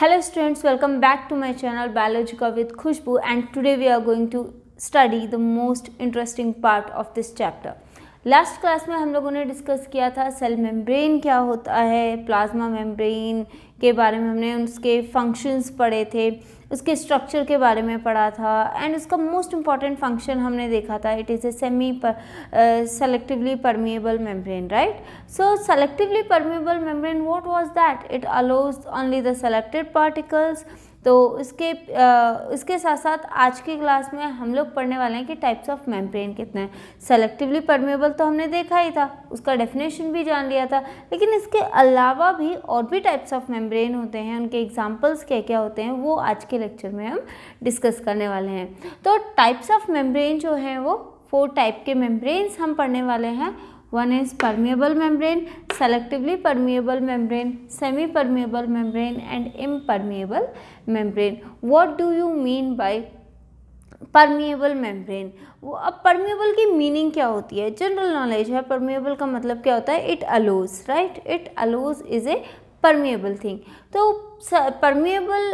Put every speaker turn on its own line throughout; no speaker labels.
Hello students, welcome back to my channel Biologica with Khushbu, and today we are going to study the most interesting part of this chapter. Last class में हम लोगों ने discuss किया था cell membrane क्या होता है, plasma membrane के बारे में हमने उसके फंक्शंस पढ़े थे, उसके स्ट्रक्चर के बारे में पढ़ा था एंड उसका मोस्ट इम्पॉर्टेंट फंक्शन हमने देखा था. It is a selectively permeable membrane, right? So selectively permeable membrane, what was that? It allows only the selected particles. तो इसके साथ साथ आज की क्लास में हम लोग पढ़ने वाले हैं कि टाइप्स ऑफ मेम्ब्रेन कितने हैं. सेलेक्टिवली परमेबल तो हमने देखा ही था, उसका डेफिनेशन भी जान लिया था, लेकिन इसके अलावा भी और भी टाइप्स ऑफ मेम्ब्रेन होते हैं, उनके एग्जांपल्स क्या क्या होते हैं वो आज के लेक्चर में हम डिस्कस करने वाले हैं. तो टाइप्स ऑफ मेम्ब्रेन जो हैं वो 4 टाइप के मेम्ब्रेन्स हम पढ़ने वाले हैं. One is permeable membrane, selectively permeable membrane, semi-permeable membrane and impermeable membrane. What do you mean by permeable membrane? वो अब permeable की मीनिंग क्या होती है? जनरल नॉलेज है. permeable का मतलब क्या होता है? It allows, right? It allows is a permeable thing. तो permeable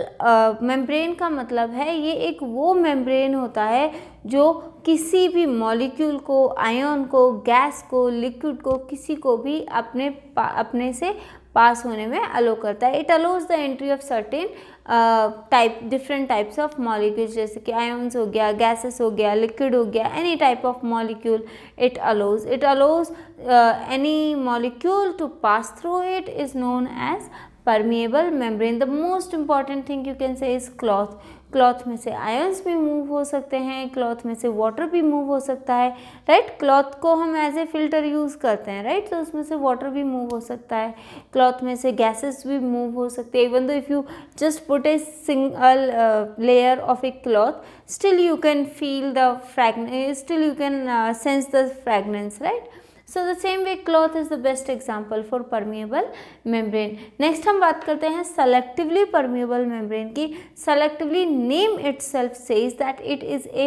membrane का मतलब है ये एक वो membrane होता है जो किसी भी मॉलिक्यूल को, आयन को, गैस को, लिक्विड को, किसी को भी अपने से पास होने में अलो करता है. It allows the entry of certain different types of molecules, जैसे कि आयन्स हो गया, गैसेस हो गया, लिक्विड हो गया, any type of molecule it allows any molecule to pass through it is known as permeable membrane. The most important thing you can say is cloth. Cloth में से आयंस भी move हो सकते हैं, क्लॉथ में से वाटर भी move हो सकता है, राइट. क्लॉथ को हम एज ए फिल्टर यूज़ करते हैं, राइट. तो उसमें से वाटर भी मूव हो सकता है, क्लॉथ में से गैसेस भी मूव हो सकते हैं. Even though if you just put a single layer of A cloth, still you can feel the fragrance, still you can sense the fragrance, right. So the same way cloth is the best example for permeable membrane. Next हम बात करते हैं selectively permeable membrane की. Selectively name itself says that it is a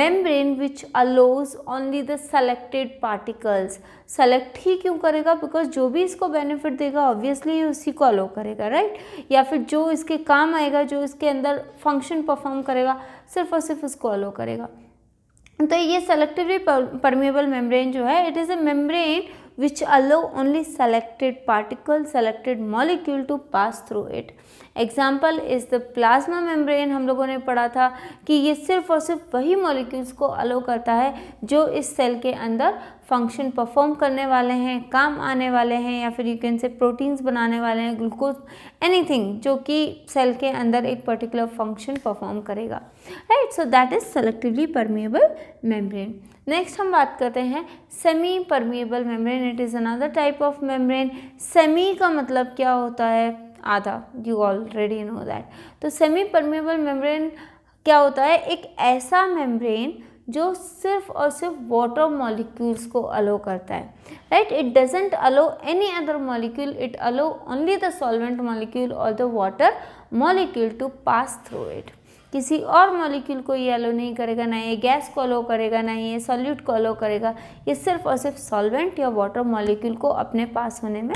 membrane which allows only the selected particles. Select ही क्यों करेगा? Because जो भी इसको benefit देगा obviously उसी को allow करेगा, right? या फिर जो इसके काम आएगा, जो इसके अंदर function perform करेगा, सिर्फ और सिर्फ उसको allow करेगा. तो ये सेलेक्टिवली परमेबल मेम्ब्रेन जो है, it is a membrane which allow only selected particle, selected molecule to pass through it. Example is the plasma membrane. हम लोगों ने पढ़ा था कि ये सिर्फ और सिर्फ वही मॉलिक्यूल्स को अलो करता है जो इस सेल के अंदर फंक्शन परफॉर्म करने वाले हैं, काम आने वाले हैं, या फिर यू कैन से प्रोटीन्स बनाने वाले हैं, ग्लूकोज, एनीथिंग जो कि सेल के अंदर एक पर्टिकुलर फंक्शन परफॉर्म करेगा, right. So that is selectively permeable membrane. Next हम बात करते हैं semi permeable membrane. It is another type of membrane. Semi का मतलब क्या होता है? आधा. You already know that. तो सेमी परमेबल मेम्ब्रेन क्या होता है? एक ऐसा मेम्ब्रेन जो सिर्फ और सिर्फ वाटर मॉलिक्यूल्स को अलो करता है, right. It doesn't allow any other molecule, it allow only the solvent molecule और the water molecule to pass through it. किसी और मॉलिक्यूल को ये अलो नहीं करेगा, ना ये गैस को अलो करेगा, ना ये सॉल्यूट को अलो करेगा. ये सिर्फ और सिर्फ सॉल्वेंट या वाटर मॉलिक्यूल को अपने पास होने में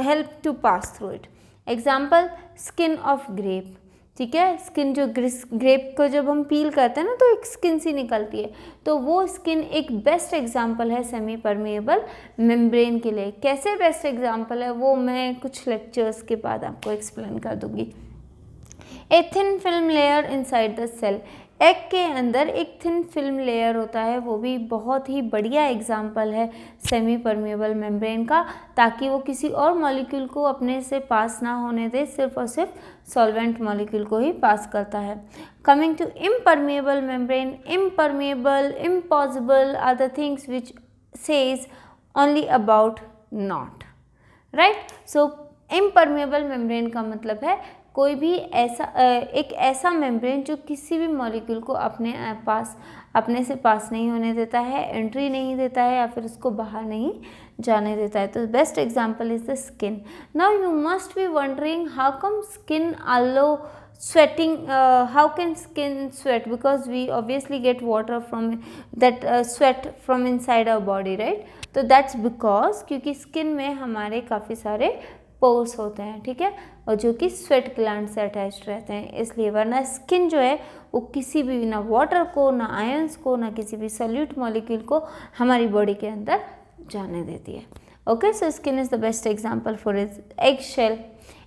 help to pass through it. Example skin of grape. ठीक है, स्किन जो ग्रेप को जब हम पील करते हैं ना तो एक स्किन सी निकलती है, तो वो स्किन एक बेस्ट एग्जांपल है सेमी परमेबल मेम्ब्रेन के लिए. कैसे बेस्ट एग्जांपल है वो मैं कुछ लेक्चर्स के बाद आपको एक्सप्लेन कर दूंगी. A thin film layer inside the cell. Egg के अंदर एक थिन फिल्म लेयर होता है, वो भी बहुत ही बढ़िया एग्जाम्पल है सेमी परमेबल मेम्ब्रेन का, ताकि वो किसी और मॉलिक्यूल को अपने से पास ना होने दे, सिर्फ और सिर्फ सॉल्वेंट मॉलिक्यूल को ही पास करता है. Coming to impermeable membrane. Impermeable, impossible are the things which says only about not, right. So impermeable membrane का मतलब है कोई भी एक ऐसा मेम्ब्रेन जो किसी भी मॉलिक्यूल को अपने से पास नहीं होने देता है, एंट्री नहीं देता है, या फिर उसको बाहर नहीं जाने देता है. तो best example is the skin. Now you must be wondering how come skin allow sweating, how can skin sweat? Because we obviously get water from that sweat from inside our body, right? तो that's because क्योंकि skin में हमारे काफ़ी सारे pores होते हैं, ठीक है, और जो कि स्वेट ग्लैंड से अटैच्ड रहते हैं, इसलिए। वरना स्किन जो है वो किसी भी, ना वाटर को, ना आयंस को, ना किसी भी सॉल्यूट मॉलिक्यूल को हमारी बॉडी के अंदर जाने देती है। Okay, so skin is the best example for is egg shell.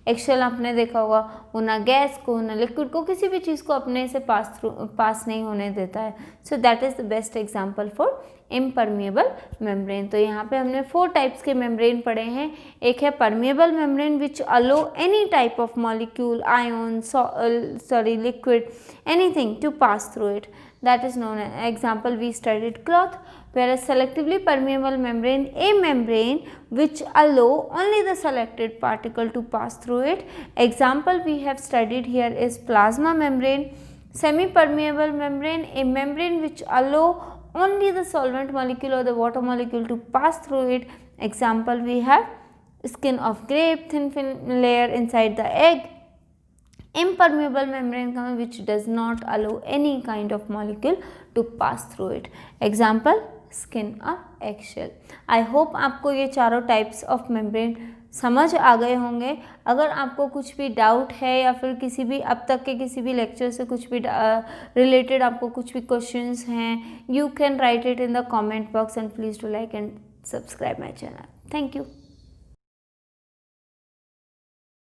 Egg shell आपने देखा होगा, वो ना गैस को, ना लिक्विड को, किसी भी चीज़ को अपने से पास नहीं होने देता है। So that is the best example for impermeable membrane. तो यहाँ पे हमने 4 टाइप्स के मेम्ब्रेन पढ़े हैं। एक है permeable membrane which allow any type of molecule, ion, liquid, anything to pass through it, that is known as example we studied cloth. Whereas selectively permeable membrane, a membrane which allow only the selected particle to pass through it. Example we have studied here is plasma membrane. Semi permeable membrane, a membrane which allow only the solvent molecule or the water molecule to pass through it. Example we have skin of grape, thin film layer inside the egg. Impermeable membrane which does not allow any kind of molecule to pass through it. Example skin or eggshell. I hope आपको ये चारों types of membrane समझ आ गए होंगे। अगर आपको कुछ भी डाउट है या फिर किसी भी अब तक के किसी भी लेक्चर से कुछ भी रिलेटेड आपको कुछ भी क्वेश्चंस हैं, you can write it in the comment box and please do like and subscribe my channel. Thank you.